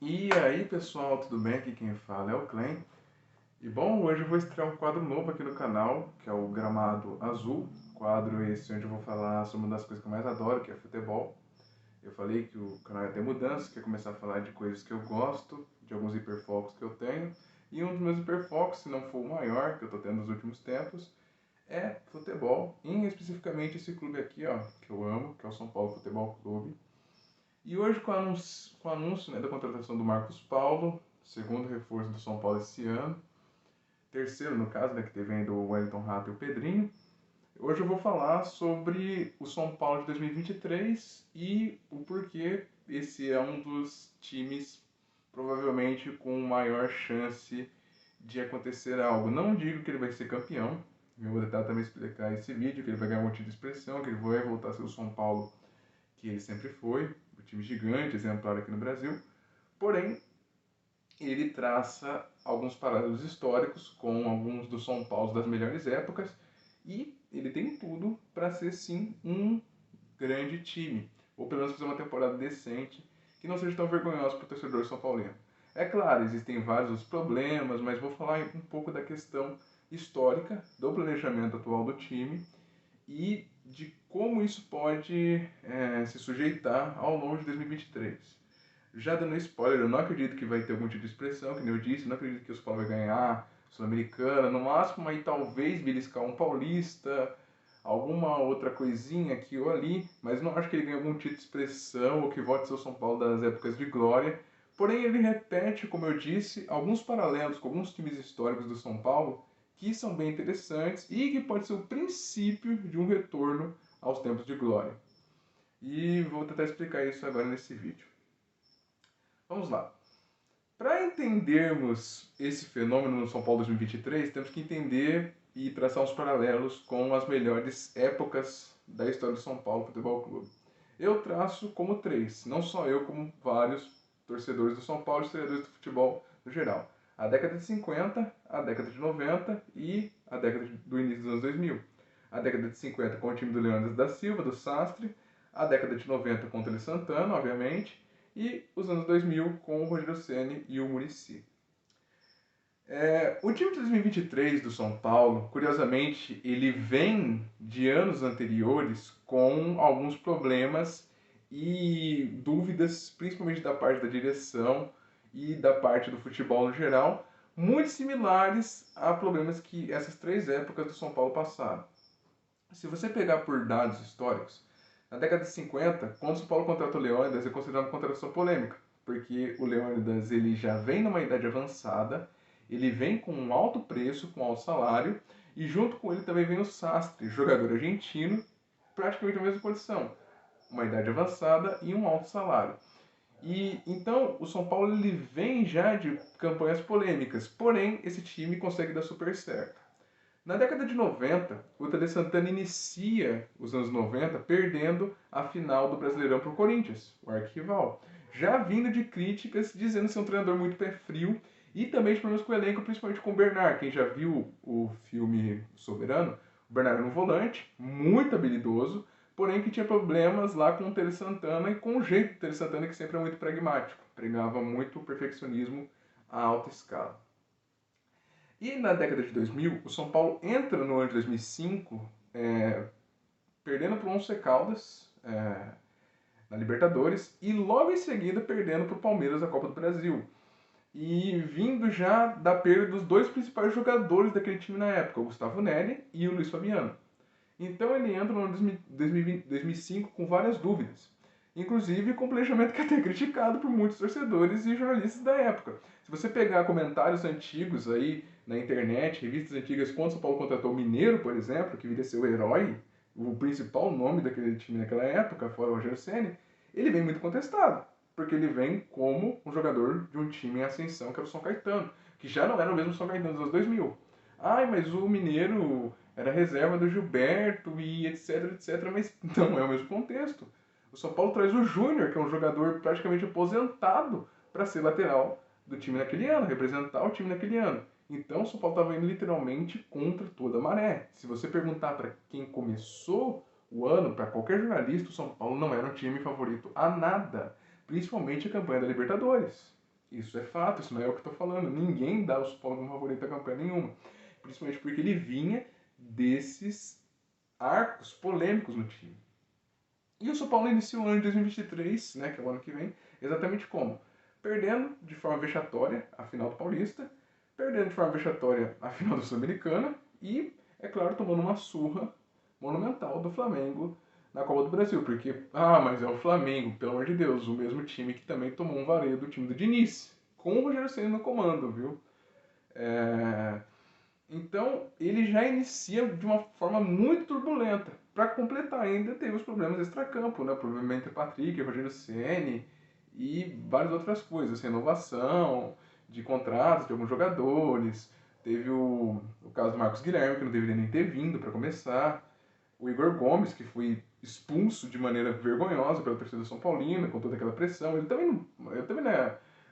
E aí pessoal, tudo bem? Aqui quem fala é o Clem. E bom, hoje eu vou estrear um quadro novo aqui no canal, que é o Gramado Azul. Quadro esse onde eu vou falar sobre uma das coisas que eu mais adoro, que é futebol. Eu falei que o canal ia ter mudanças, que ia começar a falar de coisas que eu gosto, de alguns hiperfocos que eu tenho. E um dos meus hiperfocos, se não for o maior que eu tô tendo nos últimos tempos, é futebol. E especificamente esse clube aqui, ó, que eu amo, que é o São Paulo Futebol Clube. E hoje, com o anúncio, né, da contratação do Marcos Paulo, segundo reforço do São Paulo esse ano, terceiro no caso, né, que teve ainda o Wellington Rato e o Pedrinho, hoje eu vou falar sobre o São Paulo de 2023 e o porquê esse é um dos times provavelmente com maior chance de acontecer algo. Não digo que ele vai ser campeão, eu vou tentar também explicar esse vídeo, que ele vai ganhar um monte de expressão, que ele vai voltar a ser o São Paulo que ele sempre foi, o time gigante, exemplar aqui no Brasil. Porém, ele traça alguns paralelos históricos com alguns do São Paulo das melhores épocas e ele tem tudo para ser sim um grande time, ou pelo menos fazer uma temporada decente que não seja tão vergonhosa para o torcedor são paulino. É claro, existem vários problemas, mas vou falar um pouco da questão histórica do planejamento atual do time e de como isso pode se sujeitar ao longo de 2023. Já dando spoiler, eu não acredito que vai ter algum tipo de expressão, que nem eu disse, não acredito que o São Paulo vai ganhar Sul-Americana, no máximo aí talvez beliscar um paulista, alguma outra coisinha aqui ou ali, mas não acho que ele ganhe algum tipo de expressão ou que volte a ser o São Paulo das épocas de glória. Porém, ele repete, como eu disse, alguns paralelos com alguns times históricos do São Paulo que são bem interessantes e que pode ser o princípio de um retorno aos tempos de glória. E vou tentar explicar isso agora nesse vídeo. Vamos lá. Para entendermos esse fenômeno no São Paulo 2023, temos que entender e traçar uns paralelos com as melhores épocas da história do São Paulo Futebol Clube. Eu traço como três, não só eu, como vários torcedores do São Paulo e historiadores do futebol no geral. A década de 50, a década de 90 e a década do início dos anos 2000. A década de 50 com o time do Leandro da Silva, do Sastre, a década de 90 com o Tele Santana, obviamente, e os anos 2000 com o Rogério Ceni e o Muricy. O time de 2023 do São Paulo, curiosamente, ele vem de anos anteriores com alguns problemas e dúvidas, principalmente da parte da direção e da parte do futebol no geral, muito similares a problemas que essas três épocas do São Paulo passaram. Se você pegar por dados históricos, na década de 50, quando o São Paulo contratou o Leônidas, é considerado uma contratação polêmica, porque o Leônidas ele já vem numa idade avançada, ele vem com um alto preço, com um alto salário, e junto com ele também vem o Sastre, jogador argentino, praticamente na mesma posição, uma idade avançada e um alto salário. E então o São Paulo ele vem já de campanhas polêmicas, porém esse time consegue dar super certo. Na década de 90, o Tele Santana inicia os anos 90 perdendo a final do Brasileirão para o Corinthians, o arquival. Já vindo de críticas dizendo ser um treinador muito pé frio e também de problemas com o elenco, principalmente com o Bernard. Quem já viu o filme Soberano, o Bernard era um volante muito habilidoso, porém que tinha problemas lá com o Tele Santana e com o jeito do Tele Santana que sempre é muito pragmático, pregava muito o perfeccionismo a alta escala. E na década de 2000, o São Paulo entra no ano de 2005 perdendo para o Once Caldas na Libertadores e logo em seguida perdendo para o Palmeiras na Copa do Brasil. E vindo já da perda dos dois principais jogadores daquele time na época, o Gustavo Neri e o Luiz Fabiano. Então ele entra no ano de 2005 com várias dúvidas. Inclusive com um planejamento que é até criticado por muitos torcedores e jornalistas da época. Se você pegar comentários antigos aí na internet, revistas antigas, quando São Paulo contratou o Mineiro, por exemplo, que viria a ser o herói, o principal nome daquele time naquela época, fora o Rogério Ceni, ele vem muito contestado, porque ele vem como um jogador de um time em ascensão, que era o São Caetano, que já não era o mesmo São Caetano dos anos 2000. Ai, mas o Mineiro era reserva do Gilberto e etc, etc, mas não é o mesmo contexto. O São Paulo traz o Júnior, que é um jogador praticamente aposentado, para ser lateral do time naquele ano, representar o time naquele ano. Então o São Paulo estava indo literalmente contra toda a maré. Se você perguntar para quem começou o ano, para qualquer jornalista, o São Paulo não era um time favorito a nada, principalmente a campanha da Libertadores. Isso é fato, isso não é o que eu tô falando. Ninguém dá o São Paulo como favorito a campanha nenhuma. Principalmente porque ele vinha desses arcos polêmicos no time. E o São Paulo inicia o ano de 2023, né, que é o ano que vem, exatamente como? Perdendo de forma vexatória a final do Paulista, perdendo de forma vexatória a final do Sul-Americana e, é claro, tomando uma surra monumental do Flamengo na Copa do Brasil. Porque, mas é o Flamengo, pelo amor de Deus, o mesmo time que também tomou um vareio do time do Diniz, com o Rogério Ceni no comando, viu? Então, ele já inicia de uma forma muito turbulenta. Para completar ainda, teve os problemas extracampo, né? O problema entre Patrick, Rogério Ceni e várias outras coisas. Renovação de contratos de alguns jogadores. Teve o caso do Marcos Guilherme, que não deveria nem ter vindo para começar. O Igor Gomes, que foi expulso de maneira vergonhosa pela torcida São Paulina, com toda aquela pressão. Ele também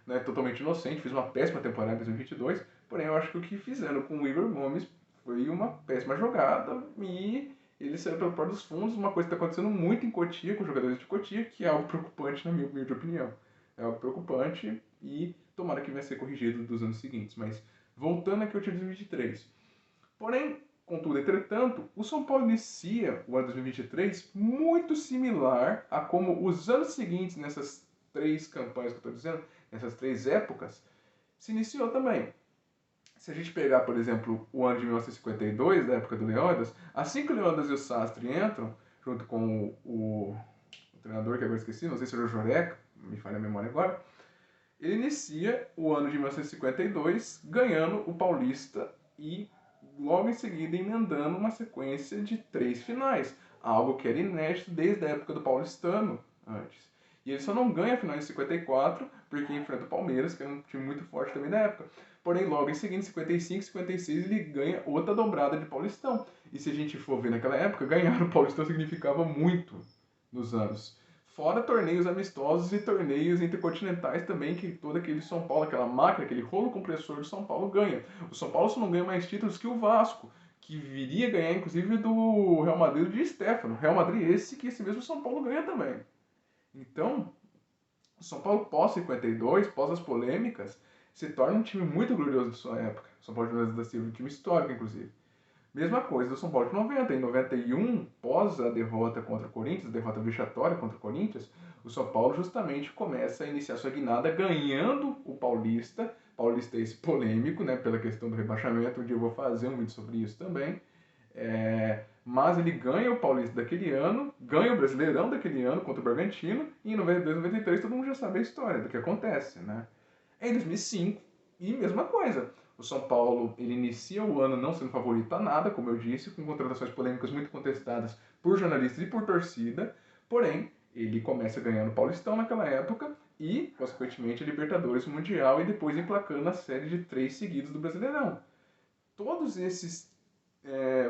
não é totalmente inocente, fez uma péssima temporada em 2022, porém eu acho que o que fizeram com o Igor Gomes foi uma péssima jogada e ele saiu pela porta dos fundos, uma coisa que está acontecendo muito em Cotia, com os jogadores de Cotia, que é algo preocupante na minha humilde opinião. É algo preocupante e tomara que venha a ser corrigido dos anos seguintes. Mas voltando aqui ao time de 2023. Porém, contudo, entretanto, o São Paulo inicia o ano 2023 muito similar a como os anos seguintes, nessas três campanhas que eu estou dizendo, nessas três épocas, se iniciou também. Se a gente pegar, por exemplo, o ano de 1952, da época do Leônidas, assim que o Leônidas e o Sastre entram, junto com o treinador que agora esqueci, não sei se era o Joreca, me falha a memória agora, ele inicia o ano de 1952 ganhando o Paulista e logo em seguida emendando uma sequência de 3 finais, algo que era inédito desde a época do paulistano antes. E ele só não ganha a final em 54 porque enfrenta o Palmeiras, que era um time muito forte também na época. Porém, logo em seguida, em 55 e 56, ele ganha outra dobrada de Paulistão. E se a gente for ver naquela época, ganhar o Paulistão significava muito nos anos. Fora torneios amistosos e torneios intercontinentais também, que todo aquele São Paulo, aquela máquina, aquele rolo compressor do São Paulo ganha. O São Paulo só não ganha mais títulos que o Vasco, que viria ganhar inclusive do Real Madrid de Stefano. Real Madrid esse que esse mesmo São Paulo ganha também. Então, o São Paulo pós-52, pós as polêmicas, se torna um time muito glorioso de sua época. O São Paulo de José da Silva, um time histórico, inclusive. Mesma coisa do São Paulo de 90. Em 91, pós a derrota contra o Corinthians, a derrota vexatória contra o Corinthians, o São Paulo justamente começa a iniciar sua guinada ganhando o Paulista. Paulista esse polêmico, né, pela questão do rebaixamento, um dia eu vou fazer um vídeo sobre isso também. Mas ele ganha o Paulista daquele ano, ganha o Brasileirão daquele ano contra o Bragantino, e em 92, 93 todo mundo já sabe a história do que acontece, né? Em 2005, e mesma coisa. O São Paulo ele inicia o ano não sendo favorito a nada, como eu disse, com contratações polêmicas muito contestadas por jornalistas e por torcida, porém, ele começa ganhando o Paulistão naquela época e, consequentemente, a Libertadores Mundial e depois emplacando a série de 3 seguidos do Brasileirão. Todos esses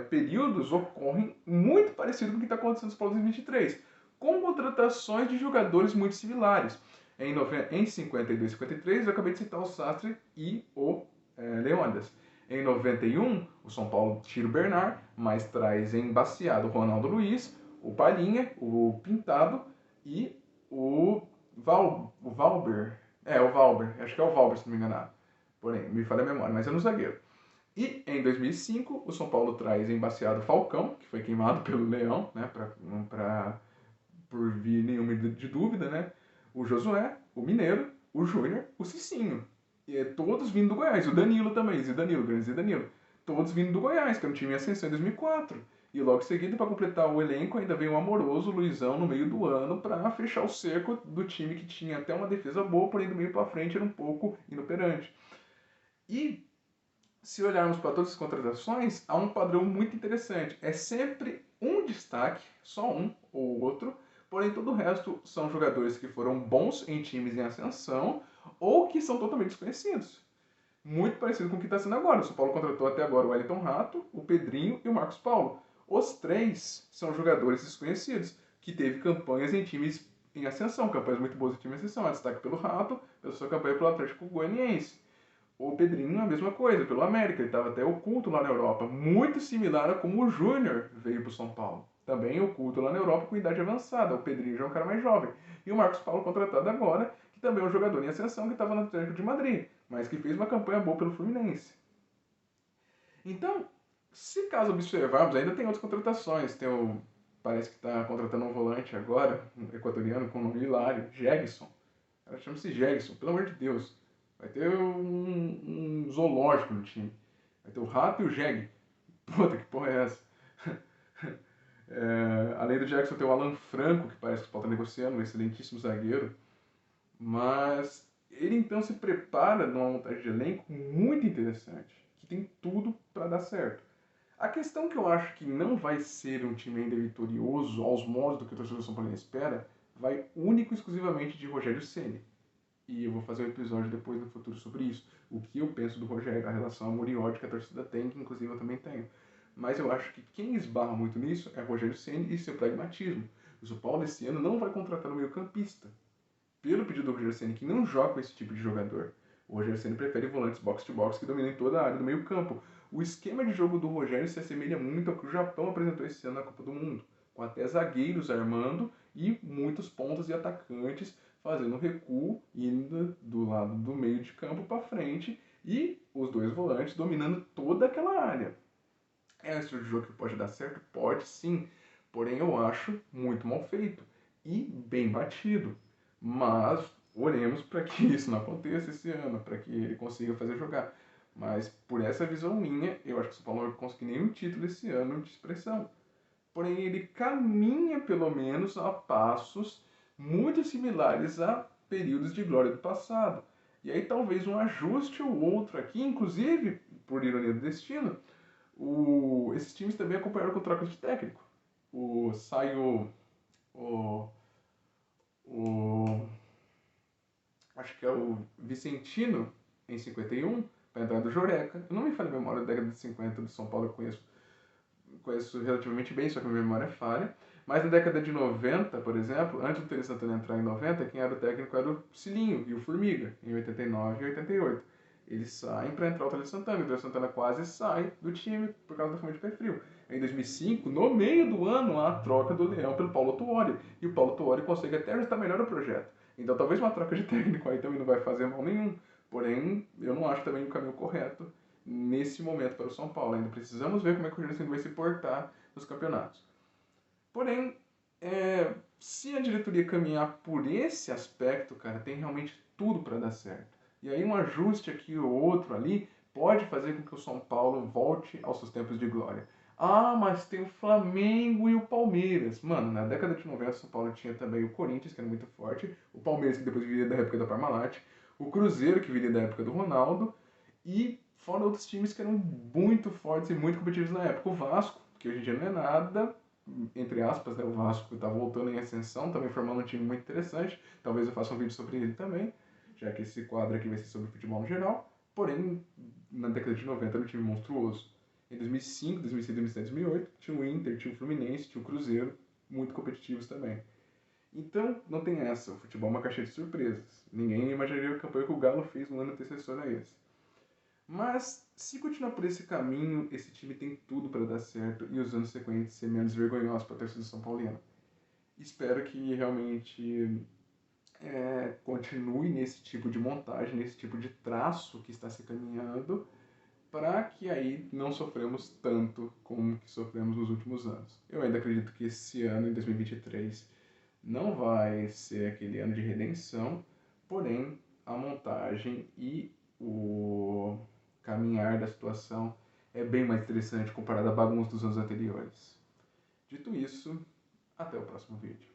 períodos ocorrem muito parecido com o que está acontecendo no São Paulo 2023, com contratações de jogadores muito similares. Em 52 e 53, eu acabei de citar o Sastre e o Leônidas. Em 91, o São Paulo tira o Bernard, mas traz embaciado o Ronaldo Luiz, o Palhinha, o Pintado e o Valber. O Valber. Acho que é o Valber, se não me engano. Porém, me falha a memória, mas é no zagueiro. E em 2005, o São Paulo traz embaciado Falcão, que foi queimado pelo Leão, né, por vir nenhuma de dúvida, né? O Josué, o Mineiro, o Júnior, o Cicinho. E todos vindo do Goiás. O Danilo também, Zidanilo, grande Zidanilo. Todos vindo do Goiás, que era um time em ascensão em 2004. E logo em seguida, para completar o elenco, ainda veio o amoroso Luizão no meio do ano para fechar o cerco do time que tinha até uma defesa boa, porém do meio para frente era um pouco inoperante. E se olharmos para todas as contratações, há um padrão muito interessante. É sempre um destaque, só um ou outro, porém todo o resto são jogadores que foram bons em times em ascensão ou que são totalmente desconhecidos. Muito parecido com o que está sendo agora. O São Paulo contratou até agora o Wellington Rato, o Pedrinho e o Marcos Paulo. Os três são jogadores desconhecidos, que teve campanhas em times em ascensão, campanhas muito boas em times em ascensão. A destaque pelo Rato, pela sua campanha pelo Atlético Goianiense. O Pedrinho, a mesma coisa, pelo América, ele estava até oculto lá na Europa, muito similar a como o Júnior veio para o São Paulo. Também oculto lá na Europa com idade avançada, o Pedrinho já é um cara mais jovem. E o Marcos Paulo contratado agora, que também é um jogador em ascensão que estava no Atlético de Madrid, mas que fez uma campanha boa pelo Fluminense. Então, se caso observarmos, ainda tem outras contratações. Parece que está contratando um volante agora, um equatoriano com o nome hilário, Jegson. Ela chama-se Jegson, pelo amor de Deus. Vai ter um zoológico no time. Vai ter o rato e o Jeg. Puta, que porra é essa? Além do Jackson, tem o Alan Franco, que parece que o Sport está negociando, um excelentíssimo zagueiro. Mas ele então se prepara numa montagem de elenco muito interessante, que tem tudo para dar certo. A questão que eu acho que não vai ser um time ainda vitorioso aos moldes do que o torcedor São Paulo espera, vai único e exclusivamente de Rogério Ceni. E eu vou fazer um episódio depois no futuro sobre isso. O que eu penso do Rogério, a relação amor e ódio que a torcida tem, que inclusive eu também tenho. Mas eu acho que quem esbarra muito nisso é Rogério Ceni e seu pragmatismo. O São Paulo esse ano não vai contratar um meio-campista. Pelo pedido do Rogério Ceni, que não joga com esse tipo de jogador. O Rogério Ceni prefere volantes box-to-box que dominem toda a área do meio-campo. O esquema de jogo do Rogério se assemelha muito ao que o Japão apresentou esse ano na Copa do Mundo, com até zagueiros armando e muitos pontas e atacantes fazendo recuo, indo do lado do meio de campo para frente e os dois volantes dominando toda aquela área. É um estilo de jogo que pode dar certo? Pode sim, porém eu acho muito mal feito e bem batido. Mas oremos para que isso não aconteça esse ano, para que ele consiga fazer jogar. Mas por essa visão minha, eu acho que o São Paulo não vai conseguir nenhum título esse ano de expressão. Porém, ele caminha pelo menos a passos muito similares a períodos de glória do passado. E aí talvez um ajuste ou outro aqui, inclusive, por ironia do destino, esses times também acompanharam com trocas de técnico. Sai o, o acho que é o Vicentino em 51 para entrar do Joreca. Eu não me falha a memória da década de 50 do São Paulo, eu conheço relativamente bem, só que a minha memória é falha. Mas na década de 90, por exemplo, antes do Tele Santana entrar em 90, quem era o técnico era o Cilinho e o Formiga, em 89 e 88. Eles saem para entrar o Tele Santana, e o Tele Santana quase sai do time por causa da fama de pé frio. Em 2005, no meio do ano, há a troca do Leão pelo Paulo Tuori, e o Paulo Tuori consegue até ajustar melhor o projeto. Então talvez uma troca de técnico aí também não vai fazer mal nenhum, porém eu não acho também o caminho correto nesse momento para o São Paulo. Ainda precisamos ver como é que o Rogério Ceni vai se portar nos campeonatos. Porém, se a diretoria caminhar por esse aspecto, cara, tem realmente tudo para dar certo. E aí um ajuste aqui ou outro ali pode fazer com que o São Paulo volte aos seus tempos de glória. Ah, mas tem o Flamengo e o Palmeiras. Mano, na década de 90 o São Paulo tinha também o Corinthians, que era muito forte, o Palmeiras, que depois viria da época da Parmalat, o Cruzeiro, que viria da época do Ronaldo, e fora outros times que eram muito fortes e muito competitivos na época. O Vasco, que hoje em dia não é nada, entre aspas, né? O Vasco está voltando em ascensão, também formando um time muito interessante. Talvez eu faça um vídeo sobre ele também, já que esse quadro aqui vai ser sobre futebol no geral. Porém, na década de 90 era um time monstruoso. Em 2005, 2006, 2007, 2008, tinha o Inter, tinha o Fluminense, tinha o Cruzeiro, muito competitivos também. Então, não tem essa. O futebol é uma caixa de surpresas. Ninguém imaginaria a campanha que o Galo fez no ano antecessor a esse. Mas, se continuar por esse caminho, esse time tem tudo para dar certo e os anos seguintes ser menos vergonhosos para a torcida São Paulina. Espero que realmente continue nesse tipo de montagem, nesse tipo de traço que está se caminhando, para que aí não sofremos tanto como que sofremos nos últimos anos. Eu ainda acredito que esse ano, em 2023, não vai ser aquele ano de redenção, porém a montagem e o caminhar da situação é bem mais interessante comparado à bagunça dos anos anteriores. Dito isso, até o próximo vídeo.